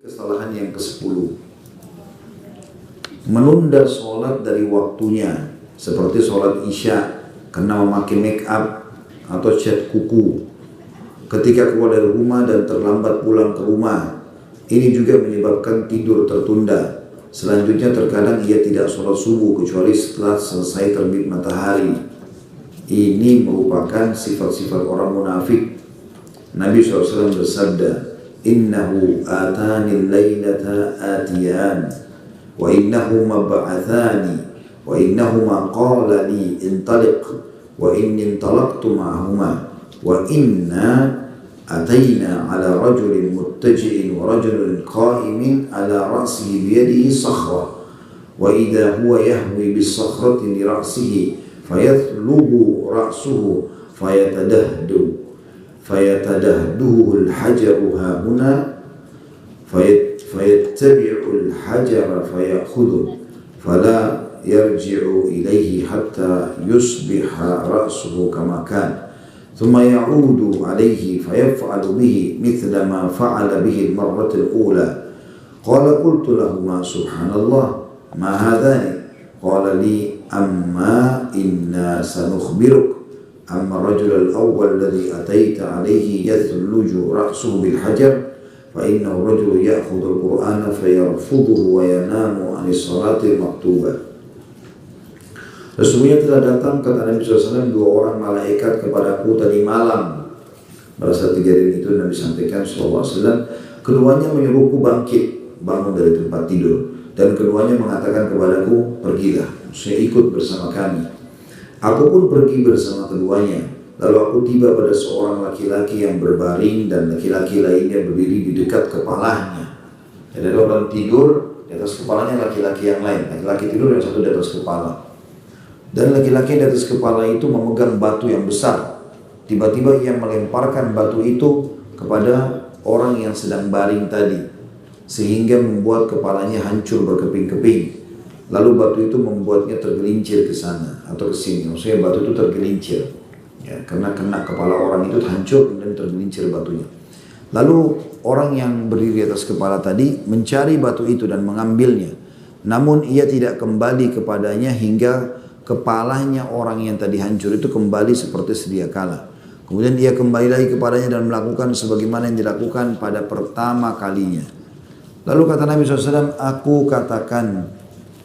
Kesalahan yang ke-10, menunda sholat dari waktunya, seperti sholat isya karena memakai make up atau cat kuku ketika keluar dari rumah dan terlambat pulang ke rumah. Ini juga menyebabkan tidur tertunda. Selanjutnya terkadang ia tidak sholat subuh kecuali setelah selesai terbit matahari. Ini merupakan sifat-sifat orang munafik. Nabi SAW bersabda, innahu atani laylata atiyan wa innahuma ba'athani wa innahuma qala li intaliq wa inni intalaqtu ma'ahuma wa inna atayna ala rajulin muttaji'in wa rajulin qa'imin ala ra'sihi biyadihi sakhra wa idha huwa yahwi bis sakhrati li ra'sihi fayathlubu ra'suhu فيتدهده الحجر ها هنا فيتبع الحجر فيأخذه فلا يرجع إليه حتى يصبح رأسه كما كان ثم يعود عليه فيفعل به مثل ما فعل به المرة الأولى قال قلت لهما سبحان الله ما هذان قال لي أما إنا سنخبرك أما الرجل الأول الذي أتيت عليه يثلج رأسه بالحجر فإنه الرجل يأخذ القرآن فيرفضه وينام عن الصلاة المكتوبة. Sesungguhnya telah datang kata Nabi SAW 2 orang malaikat kepadaku tadi malam. Pada saat kejadian itu Nabi sampaikan SAW, keduanya menyuruhku bangkit, bangun dari tempat tidur, dan keduanya mengatakan kepadaku, pergilah, saya ikut bersama kami. Aku pun pergi bersama keduanya. Lalu aku tiba pada seorang laki-laki yang berbaring dan laki-laki lainnya berdiri di dekat kepalanya. Jadi ada orang tidur, di atas kepalanya laki-laki yang lain. Laki-laki tidur yang satu di atas kepala. Dan laki-laki di atas kepala itu memegang batu yang besar. Tiba-tiba ia melemparkan batu itu kepada orang yang sedang baring tadi, sehingga membuat kepalanya hancur berkeping-keping. Lalu batu itu membuatnya tergelincir ke sana atau ke sini. Maksudnya batu itu tergelincir, ya, karena kena kepala orang itu hancur dan tergelincir batunya. Lalu orang yang berdiri di atas kepala tadi mencari batu itu dan mengambilnya. Namun ia tidak kembali kepadanya hingga kepalanya orang yang tadi hancur itu kembali seperti sedia kala. Kemudian ia kembali lagi kepadanya dan melakukan sebagaimana yang dilakukan pada pertama kalinya. Lalu kata Nabi SAW, aku katakan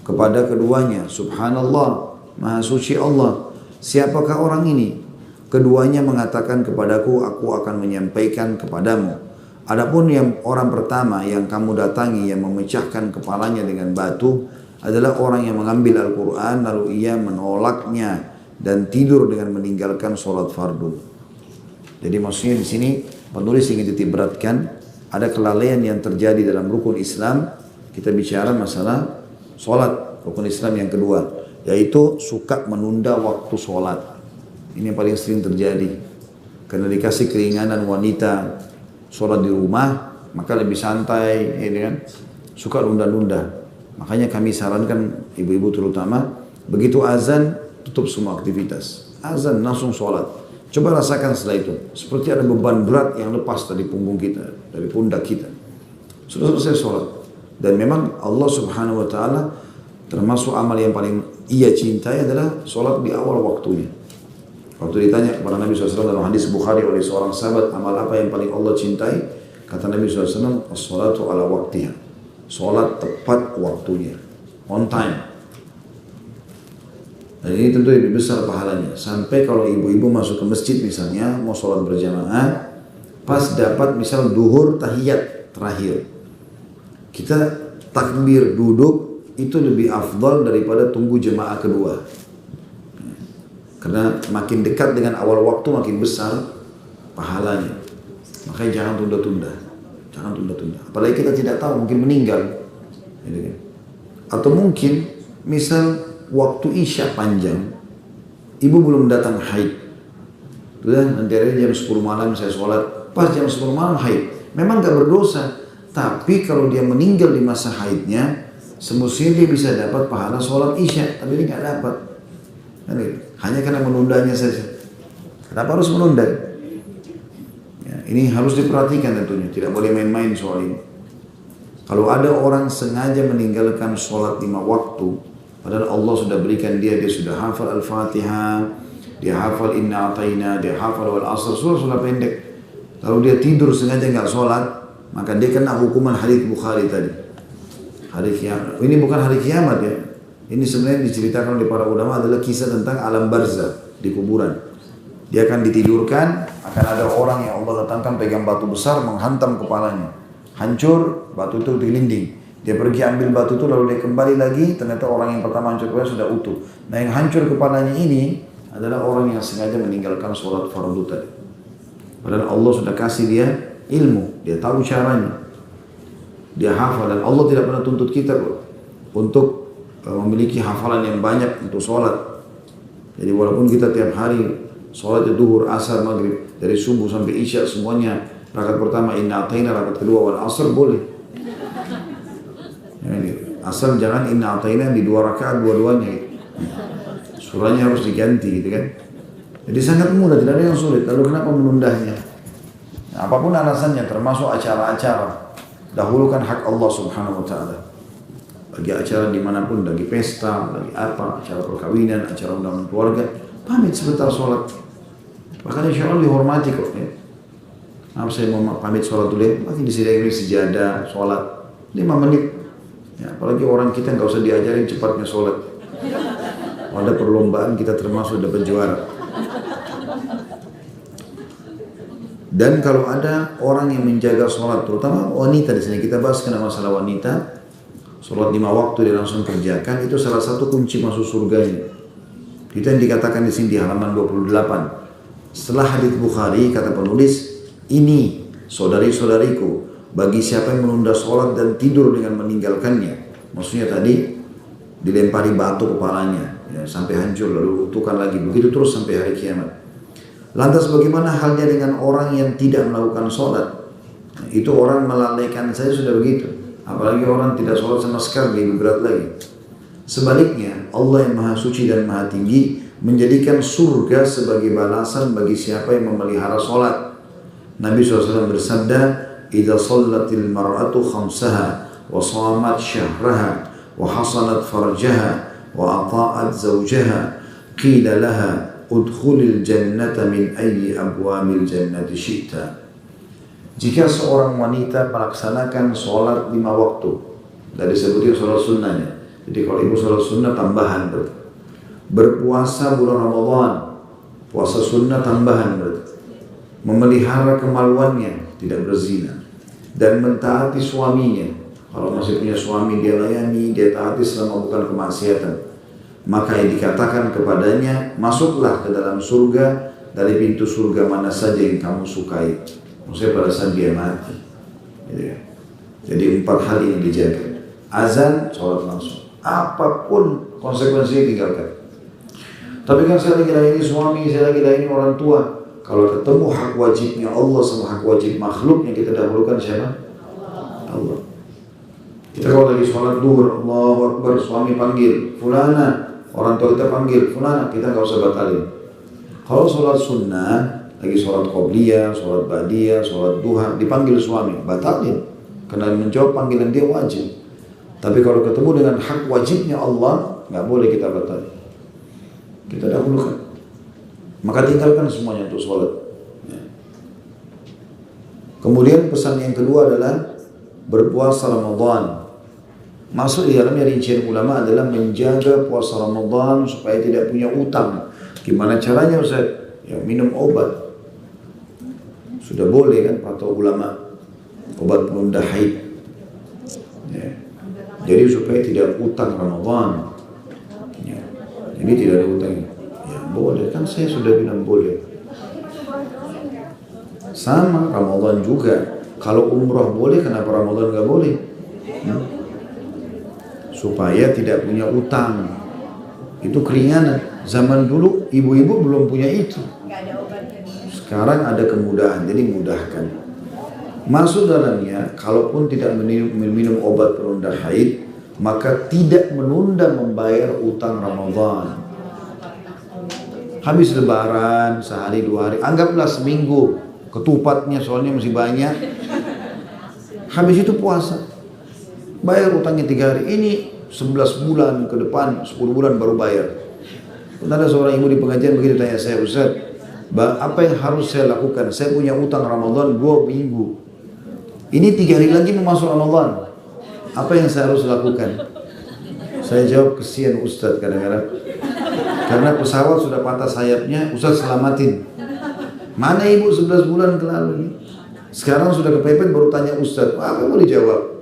kepada keduanya, subhanallah, maha suci Allah, siapakah orang ini? Keduanya mengatakan kepadaku, aku akan menyampaikan kepadamu. Adapun yang orang pertama yang kamu datangi yang memecahkan kepalanya dengan batu adalah orang yang mengambil Al-Quran lalu ia menolaknya dan tidur dengan meninggalkan sholat fardu. Jadi maksudnya di sini penulis ingin titik beratkan ada kelalaian yang terjadi dalam rukun Islam. Kita bicara masalah sholat, rukun Islam yang kedua, yaitu suka menunda waktu sholat. Ini yang paling sering terjadi. Karena dikasih keringanan wanita sholat di rumah, maka lebih santai, ya kan? Suka nunda-nunda. Makanya kami sarankan ibu-ibu terutama, begitu azan, tutup semua aktivitas. Azan langsung sholat. Coba rasakan setelah itu. Seperti ada beban berat yang lepas dari punggung kita, dari pundak kita. Sudah selesai sholat. Dan memang Allah Subhanahu wa ta'ala termasuk amal yang paling ia cintai adalah sholat di awal waktunya. Waktu ditanya kepada Nabi SAW dalam hadis Bukhari oleh seorang sahabat, amal apa yang paling Allah cintai? Kata Nabi SAW, as-salatu ala waktiha. Sholat tepat waktunya. On time. Dan ini tentu lebih besar pahalanya. Sampai kalau ibu-ibu masuk ke masjid misalnya, mau sholat berjamaah, pas dapat misal duhur tahiyat terakhir. Kita takbir duduk itu lebih afdal daripada tunggu jemaah kedua. Karena makin dekat dengan awal waktu makin besar pahalanya. Makanya jangan tunda-tunda. Jangan tunda-tunda. Apalagi kita tidak tahu mungkin meninggal. Atau mungkin misal waktu isya panjang, ibu belum datang haid. Sudah nanti jam 10 malam saya sholat. Pas jam 10 malam haid. Memang gak berdosa. Tapi kalau dia meninggal di masa haidnya, semestinya dia bisa dapat pahala sholat isya, tapi dia nggak dapat. Hanya karena menundanya saja. Kenapa harus menunda? Ya, ini harus diperhatikan tentunya, tidak boleh main-main soal ini. Kalau ada orang sengaja meninggalkan sholat 5 waktu, padahal Allah sudah berikan dia sudah hafal Al-Fatihah, dia hafal Inna Atayna, dia hafal Wal Asr, surah pendek. Kalau dia tidur sengaja nggak sholat, maka dia kena hukuman hadits Bukhari tadi. Hari kiamat. Ini bukan hari kiamat ya. Ini sebenarnya diceritakan oleh para ulama adalah kisah tentang alam barzah di kuburan. Dia akan ditidurkan, akan ada orang yang Allah datangkan pegang batu besar menghantam kepalanya. Hancur, batu itu dilinding. Dia pergi ambil batu itu lalu dia kembali lagi, ternyata orang yang pertama hancur kepalanya sudah utuh. Nah yang hancur kepalanya ini adalah orang yang sengaja meninggalkan sholat fardu tadi. Padahal Allah sudah kasih dia ilmu, dia tahu caranya. Dia hafal dan Allah tidak pernah tuntut kita untuk memiliki hafalan yang banyak untuk sholat. Jadi walaupun kita tiap hari sholat duhur, asar, maghrib, dari subuh sampai isya semuanya rakaat pertama Inna Atayna, rakaat kedua Wal Asr boleh. Asal jangan Inna Atayna di 2 rakaat dua-duanya. Surahnya harus diganti gitu kan. Jadi sangat mudah, tidak ada yang sulit. Lalu kenapa menundanya? Nah, apapun alasannya, termasuk acara-acara, dahulukan hak Allah Subhanahu Wa Taala. Bagi acara dimanapun, bagi pesta, bagi apa, acara perkawinan, acara undangan keluarga, pamit sebentar sholat. Bahkan insya Allah dihormati kok. Ya. Saya mau pamit sholat dulu ya, masih disediakan sejadah, sholat 5 menit. Ya, apalagi orang kita nggak usah diajarin cepatnya sholat. Ada perlombaan kita termasuk dapat juara. Dan kalau ada orang yang menjaga sholat, terutama wanita di sini kita bahas kena masalah wanita, sholat 5 waktu dia langsung kerjakan, itu salah satu kunci masuk surganya. Itu yang dikatakan di sini di halaman 28. Setelah hadits Bukhari kata penulis, ini saudari-saudariku bagi siapa yang menunda sholat dan tidur dengan meninggalkannya. Maksudnya tadi dilempari batu kepalanya ya, sampai hancur lalu utuhkan lagi, begitu terus sampai hari kiamat. Lantas bagaimana halnya dengan orang yang tidak melakukan sholat? Nah, itu orang melalaikan saja sudah begitu, apalagi orang tidak sholat sama sekali, lebih berat lagi. Sebaliknya Allah yang maha suci dan maha tinggi menjadikan surga sebagai balasan bagi siapa yang memelihara sholat. Nabi SAW bersabda, "Idza shallatil mar'atu khamsaha wa shamat syahraha wa hasanat farjaha wa ata'at zawjaha qila laha udkhulil jannata min ayyi abwamil jannati syi'ta." Jika seorang wanita melaksanakan sholat 5 waktu, dari sebutin sholat sunnahnya. Jadi kalau ibu sholat sunnah tambahan berarti. Berpuasa bulan Ramadan, puasa sunnah tambahan berarti. Memelihara kemaluannya, tidak berzina, dan mentaati suaminya. Kalau masih punya suami dia layani, dia taati selama bukan kemaksiatan. Maka yang dikatakan kepadanya, masuklah ke dalam surga dari pintu surga mana saja yang kamu sukai. Maksudnya pada saat dia mati. Jadi 4 hal yang dijaga. Azan, sholat langsung. Apapun konsekuensinya tinggalkan. Tapi kan saya lagi layani suami, saya lagi layani orang tua. Kalau ketemu hak wajibnya Allah sama hak wajib makhluk yang kita dahulukan siapa? Allah. Kita kalau lagi sholat duhur, Allahu Akbar, suami panggil, fulana, orang tua kita panggil, fulana, kita nggak usah batalin. Kalau sholat sunnah, lagi sholat qobliyah, sholat ba'diyah, sholat duha, dipanggil suami, batalin. Karena menjawab panggilan dia wajib. Tapi kalau ketemu dengan hak wajibnya Allah, nggak boleh kita batalin. Kita dahulukan. Maka tinggalkan semuanya untuk sholat. Kemudian pesan yang kedua adalah berpuasa Ramadan. Masuk di dalamnya rincian ulama adalah menjaga puasa Ramadan supaya tidak punya utang. Gimana caranya Ustaz? Ya minum obat. Sudah boleh kan kata ulama, obat penunda haid. Ya. Jadi supaya tidak utang Ramadan. Ya. Jadi tidak ada utang. Boleh, kan saya sudah bilang boleh. Sama Ramadan juga. Kalau umrah boleh, kenapa Ramadan nggak boleh? Supaya tidak punya utang. Itu keringanan. Zaman dulu ibu-ibu belum punya itu. Sekarang ada kemudahan, jadi mudahkan. Masuk dalamnya, kalaupun tidak minum obat penunda haid, maka tidak menunda membayar utang Ramadan. Habis lebaran, sehari 2 hari, anggaplah seminggu, ketupatnya soalnya masih banyak. Habis itu puasa. bayar utangnya 3 hari, ini 11 bulan ke depan, 10 bulan baru bayar. Ada seorang ibu di pengajian begitu tanya saya, Ustaz, apa yang harus saya lakukan? Saya punya utang Ramadan 2 minggu. Ini 3 hari lagi mau masuk Ramadan. Apa yang saya harus lakukan? Saya jawab, kesian Ustaz kadang-kadang. Karena pesawat sudah patah sayapnya, Ustaz selamatin. Mana ibu 11 bulan kelalu ini? Sekarang sudah kepepet baru tanya Ustaz, apa boleh jawab?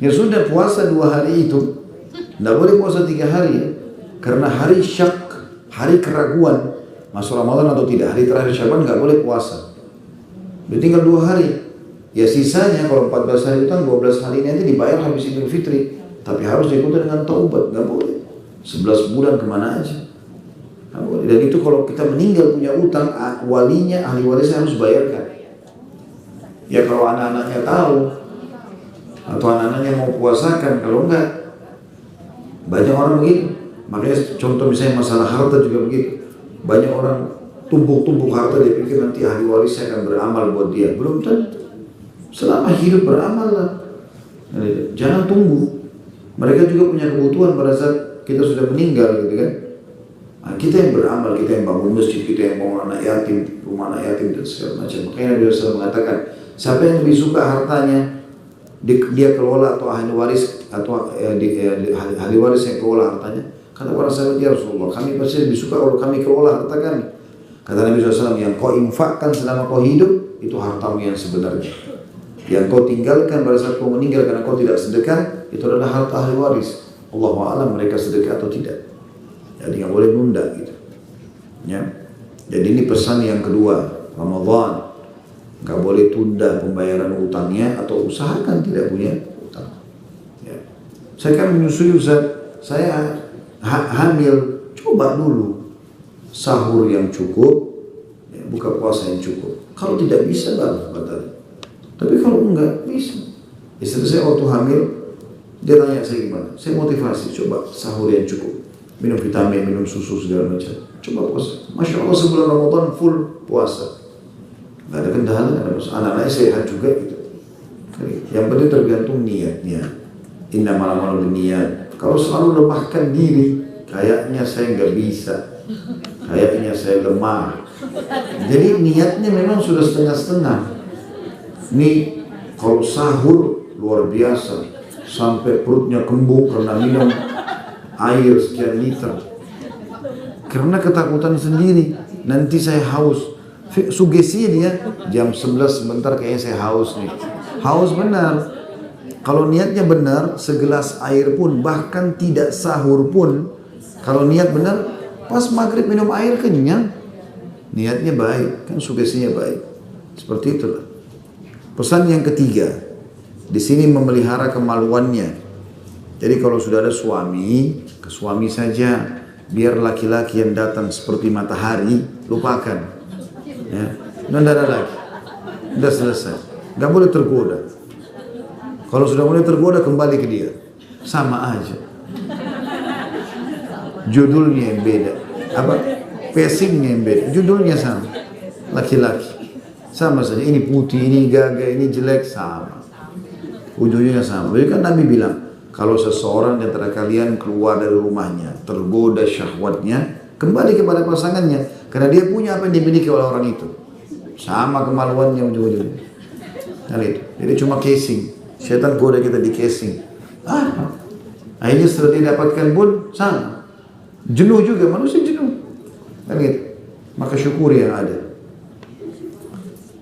Ya sudah, puasa 2 hari itu, tidak boleh puasa 3 hari ya. Karena hari syak, hari keraguan, masuk Ramadan atau tidak, hari terakhir Syaban nggak boleh puasa. Udah tinggal 2 hari. Ya sisanya kalau 14 hari itu kan 12 hari nanti dibayar habis Idul Fitri. Tapi harus diikuti dengan taubat, nggak boleh. 11 bulan kemana aja. Nggak boleh. Dan itu kalau kita meninggal punya utang, walinya, ahli warisnya harus bayarkan. Ya kalau anak-anaknya tahu, atau anak-anaknya mau puasakan, kalau enggak, banyak orang begitu. Makanya contoh misalnya masalah harta juga begitu. Banyak orang tumpuk-tumpuk harta, dia pikir nanti ahli warisnya akan beramal buat dia. Belum tentu. Selama hidup beramal lah. Jangan tunggu. Mereka juga punya kebutuhan pada saat kita sudah meninggal gitu kan. Nah, kita yang beramal, kita yang bangun masjid, kita yang bangun anak yatim, rumah anak yatim dan segala macam. Makanya Nabi SAW mengatakan, siapa yang lebih suka hartanya, dia kelola atau ahli waris atau ahli waris yang kelola hartanya. Kata para sahabat, ya Rasulullah, kami pasti lebih suka kalau kami kelola harta kami. Kata Nabi SAW, yang kau infakkan selama kau hidup, itu hartamu yang sebenarnya. Yang kau tinggalkan pada saat kau meninggal karena kau tidak sedekah, itu adalah harta ahli waris. Allahu a'lam mereka sedekah atau tidak. Jadi nggak boleh nunda gitu. Ya. Jadi ini pesan yang kedua, Ramadan nggak boleh tunda pembayaran utangnya atau usahakan tidak punya utang. Ya. Saya kan menyusui Ustaz, saya hamil, coba dulu sahur yang cukup, ya, buka puasa yang cukup. Kalau tidak bisa batal. Tapi kalau enggak bisa. Istri saya waktu hamil, dia tanya saya gimana? Saya motivasi, coba sahur yang cukup, minum vitamin, minum susu segala macam. Coba puasa. Masya Allah sebulan Ramadan full puasa. Gak ada kendala, gak ada masalah. Anak-anaknya sehat juga gitu. Yang penting tergantung niatnya. Innamal a'malu binniyat. Kalau selalu lemahkan diri, kayaknya saya nggak bisa. Kayaknya saya lemah. Jadi niatnya memang sudah setengah-setengah. Ini kalau sahur luar biasa, sampai perutnya kembung karena minum air sekian liter. Karena ketakutan sendiri, nanti saya haus. Sugesti dia, jam 11 sebentar kayaknya saya haus nih. Haus benar. Kalau niatnya benar, segelas air pun, bahkan tidak sahur pun, kalau niat benar, pas maghrib minum air kenyang. Niatnya baik, kan sugestinya baik. Seperti itulah. Pesan yang ketiga, di sini memelihara kemaluannya. Jadi kalau sudah ada suami, ke suami saja, biar laki-laki yang datang seperti matahari, lupakan. Ya, tidak ada lagi, sudah selesai. Gak boleh tergoda. Kalau sudah mulai tergoda, kembali ke dia, sama aja. Judulnya yang beda, apa? Pacingnya yang beda, judulnya sama. Laki-laki. Sama saja, ini putih, ini gagah, ini jelek, sama. Ujungnya sama. Jadi kan Nabi bilang, kalau seseorang di antara kalian keluar dari rumahnya, tergoda syahwatnya, kembali kepada pasangannya. Karena dia punya apa yang dimiliki oleh orang itu. Sama kemaluannya ujung-ujungnya. Nah, itu. Jadi cuma casing. Syaitan goda kita di casing. Akhirnya setelah didapatkan pun, sama. Jenuh juga, manusia jenuh. Kan gitu. Maka syukuri yang ada.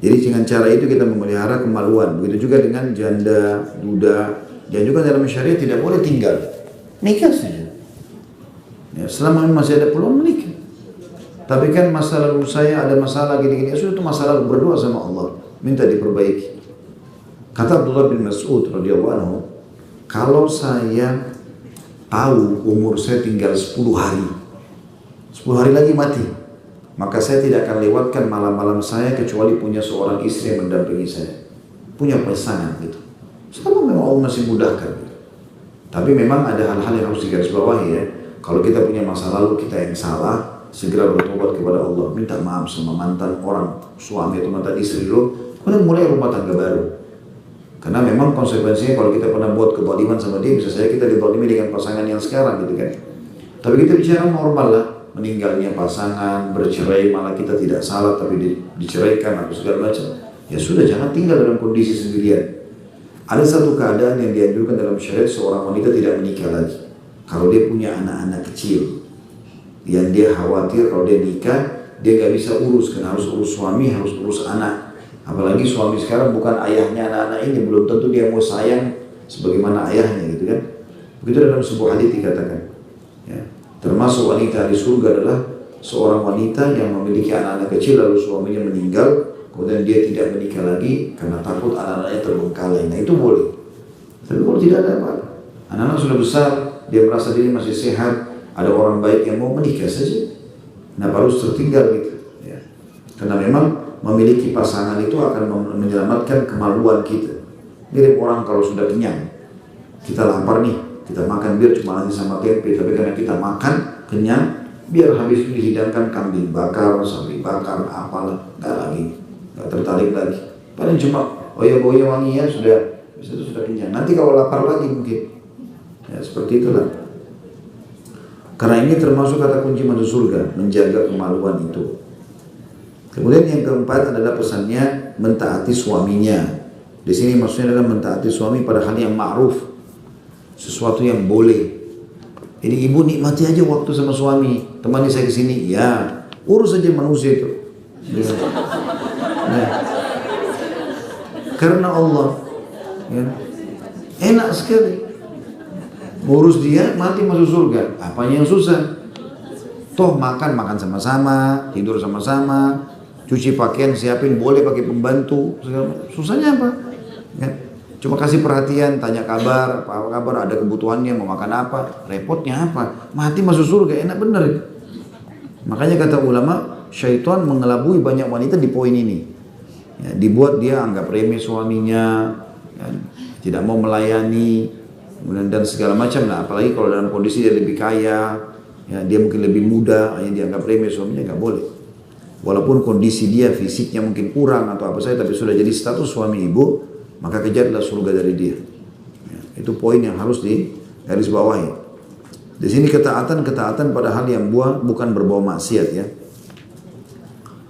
Jadi dengan cara itu kita memelihara kemaluan. Begitu juga dengan janda, duda. Dan juga dalam syariat tidak boleh tinggal. Nikah saja. Ya, selama masih ada peluang menikah. Tapi kan masa lalu saya ada masalah gini-gini. Sudah itu masalah berdoa sama Allah. Minta diperbaiki. Kata Abdullah bin Mas'ud radhiyallahu anhu, kalau saya tahu umur saya tinggal 10 hari. 10 hari lagi mati. Maka saya tidak akan lewatkan malam-malam saya kecuali punya seorang istri yang mendampingi saya. Punya pasangan gitu. Selama memang Allah masih mudahkan gitu. Tapi memang ada hal-hal yang harus digarisbawahi ya. Kalau kita punya masa lalu kita yang salah, segera bertobat kepada Allah. Minta maaf sama mantan orang, suami atau mantan istri lo. Kemudian mulai rumah tangga baru. Karena memang konsekuensinya kalau kita pernah buat kezaliman sama dia, bisa saja kita dizalimi dengan pasangan yang sekarang gitu kan. Tapi kita bicara normal lah, meninggalnya pasangan, bercerai, malah kita tidak salah tapi diceraikan atau segala macam. Ya sudah, jangan tinggal dalam kondisi sendirian. Ada satu keadaan yang dianjurkan dalam syariat, seorang wanita tidak menikah lagi. Kalau dia punya anak-anak kecil, yang dia khawatir kalau dia nikah, dia gak bisa urus, karena harus urus suami, harus urus anak. Apalagi suami sekarang bukan ayahnya anak-anak ini, belum tentu dia mau sayang sebagaimana ayahnya gitu kan. Begitu dalam sebuah hadits dikatakan, ya, termasuk wanita di surga adalah seorang wanita yang memiliki anak-anak kecil lalu suaminya meninggal, kemudian dia tidak menikah lagi karena takut anak-anaknya terbengkalai. Nah itu boleh. Tapi kalau tidak ada apa-apa, anak-anak sudah besar, dia merasa diri masih sehat, ada orang baik yang mau menikah saja, nah harus tertinggal gitu ya. Karena memang memiliki pasangan itu akan menyelamatkan kemaluan kita. Mirip orang kalau sudah kenyang, kita lapar nih, kita makan biar cuma nasi sama tempe, tapi karena kita makan kenyang, biar habis itu dihidangkan kambing bakar, sapi bakar, apalah, nggak lagi, nggak tertarik lagi. Paling cuma oya-oya wangi ya sudah, itu sudah kenyang. Nanti kalau lapar lagi mungkin, ya seperti itulah. Karena ini termasuk kata kunci masuk surga, menjaga kemaluan itu. Kemudian yang keempat adalah pesannya mentaati suaminya. Di sini maksudnya adalah mentaati suami pada hal yang ma'ruf, sesuatu yang boleh. Ini ibu nikmati aja waktu sama suami, temani saya ke sini, ya urus aja manusia itu. Nah, karena Allah, ya, enak sekali. Urus dia, mati masuk surga. Apanya yang susah? Toh makan sama-sama, tidur sama-sama, cuci pakaian siapin, boleh pakai pembantu. Susahnya apa? Ya. Cuma kasih perhatian, tanya kabar, apa kabar, ada kebutuhannya, mau makan apa, repotnya apa? Mati masuk surga, enak bener. Makanya kata ulama, syaitan mengelabui banyak wanita di poin ini. Ya, dibuat dia anggap remeh suaminya, ya, tidak mau melayani, dan segala macam lah. Apalagi kalau dalam kondisi dia lebih kaya, ya, dia mungkin lebih muda, yang dianggap remeh suaminya, nggak boleh. Walaupun kondisi dia fisiknya mungkin kurang atau apa saja, tapi sudah jadi status suami ibu, maka kejarlah surga dari dia. Ya, itu poin yang harus digaris bawahi. Di sini ketaatan pada hal yang bukan berbau maksiat ya.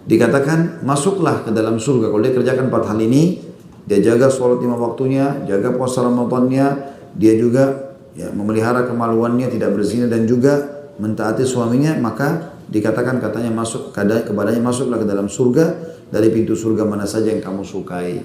Dikatakan masuklah ke dalam surga kalau dia kerjakan 4 hal ini. Dia jaga sholat 5 waktunya, jaga puasa Ramadannya, dia juga ya, memelihara kemaluannya, tidak berzina, dan juga mentaati suaminya, maka dikatakan katanya masuk kepadanya, masuklah ke dalam surga dari pintu surga mana saja yang kamu sukai.